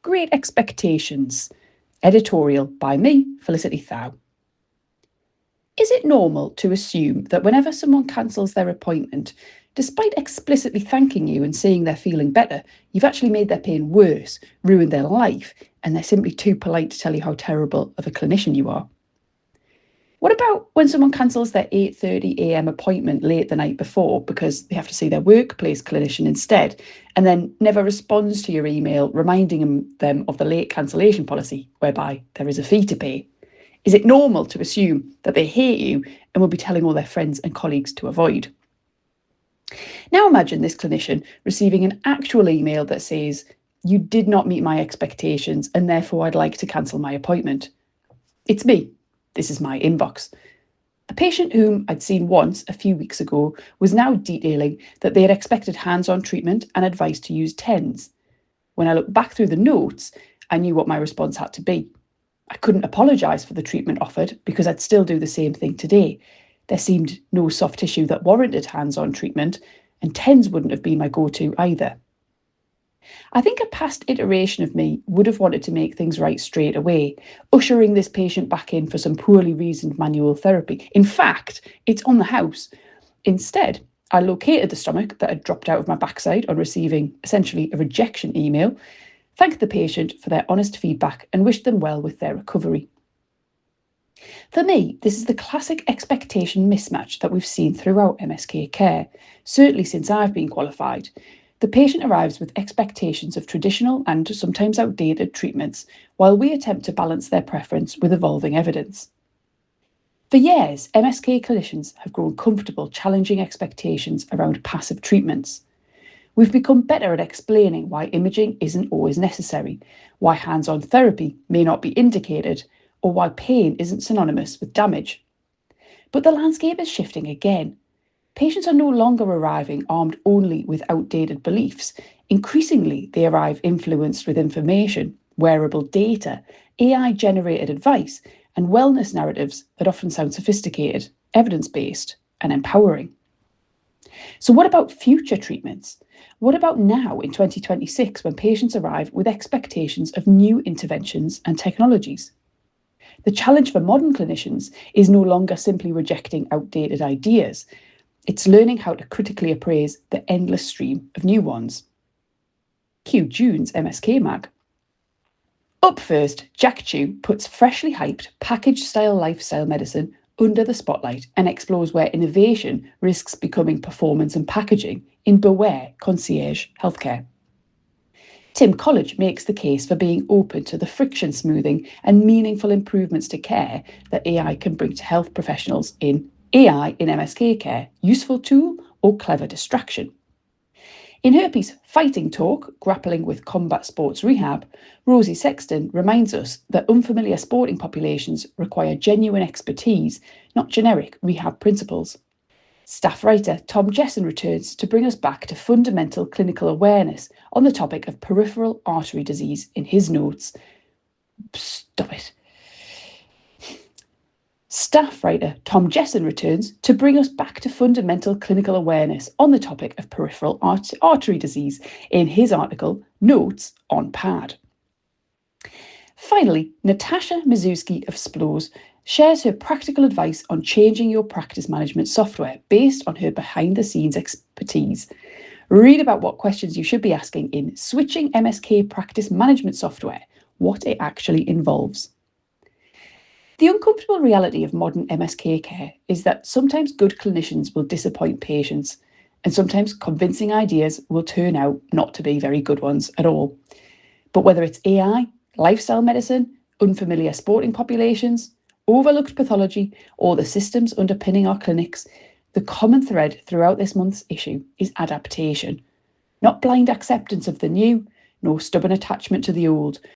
Great Expectations. Editorial by me, Felicity Thow. Is it normal to assume that whenever someone cancels their appointment, despite explicitly thanking you and saying they're feeling better, you've actually made their pain worse, ruined their life, and they're simply too polite to tell you how terrible of a clinician you are? What about when someone cancels their 8:30 a.m. appointment late the night before because they have to see their workplace clinician instead, and then never responds to your email reminding them of the late cancellation policy, whereby there is a fee to pay? Is it normal to assume that they hate you and will be telling all their friends and colleagues to avoid? Now imagine this clinician receiving an actual email that says, "You did not meet my expectations and therefore I'd like to cancel my appointment." It's me. This is my inbox. A patient whom I'd seen once a few weeks ago was now detailing that they had expected hands-on treatment and advice to use TENS. When I looked back through the notes, I knew what my response had to be. I couldn't apologise for the treatment offered because I'd still do the same thing today. There seemed no soft tissue that warranted hands-on treatment, and TENS wouldn't have been my go-to either. I think a past iteration of me would have wanted to make things right straight away, ushering this patient back in for some poorly reasoned manual therapy. In fact, it's on the house. Instead, I located the stomach that had dropped out of my backside on receiving essentially a rejection email, thanked the patient for their honest feedback and wished them well with their recovery. For me, this is the classic expectation mismatch that we've seen throughout MSK care, certainly since I've been qualified. The patient arrives with expectations of traditional and sometimes outdated treatments, while we attempt to balance their preference with evolving evidence. For years, MSK clinicians have grown comfortable challenging expectations around passive treatments. We've become better at explaining why imaging isn't always necessary, why hands-on therapy may not be indicated, or why pain isn't synonymous with damage. But the landscape is shifting again. Patients are no longer arriving armed only with outdated beliefs. Increasingly, they arrive influenced with information, wearable data, AI-generated advice, and wellness narratives that often sound sophisticated, evidence-based, and empowering. So what about future treatments? What about now in 2026 when patients arrive with expectations of new interventions and technologies? The challenge for modern clinicians is no longer simply rejecting outdated ideas. It's learning how to critically appraise the endless stream of new ones. Cue June's MSKMag. Up first, Jack Chew puts freshly hyped package-style lifestyle medicine under the spotlight and explores where innovation risks becoming performance and packaging in Beware Concierge Healthcare. Tim College makes the case for being open to the friction smoothing and meaningful improvements to care that AI can bring to health professionals in AI in MSK Care, Useful Tool or Clever Distraction. In her piece Fighting Talk, Grappling with Combat Sports Rehab, Rosie Sexton reminds us that unfamiliar sporting populations require genuine expertise, not generic rehab principles. Staff writer Tom Jesson returns to bring us back to fundamental clinical awareness on the topic of peripheral artery disease in his notes. Stop it. Staff writer Tom Jesson returns to bring us back to fundamental clinical awareness on the topic of peripheral artery disease in his article, Notes on PAD. Finally, Natasha Mizuski of SPLOS shares her practical advice on changing your practice management software based on her behind-the-scenes expertise. Read about what questions you should be asking in Switching MSK Practice Management Software, what it actually involves. The uncomfortable reality of modern MSK care is that sometimes good clinicians will disappoint patients, and sometimes convincing ideas will turn out not to be very good ones at all. But whether it's AI, lifestyle medicine, unfamiliar sporting populations, overlooked pathology, or the systems underpinning our clinics, the common thread throughout this month's issue is adaptation. Not blind acceptance of the new, nor stubborn attachment to the old,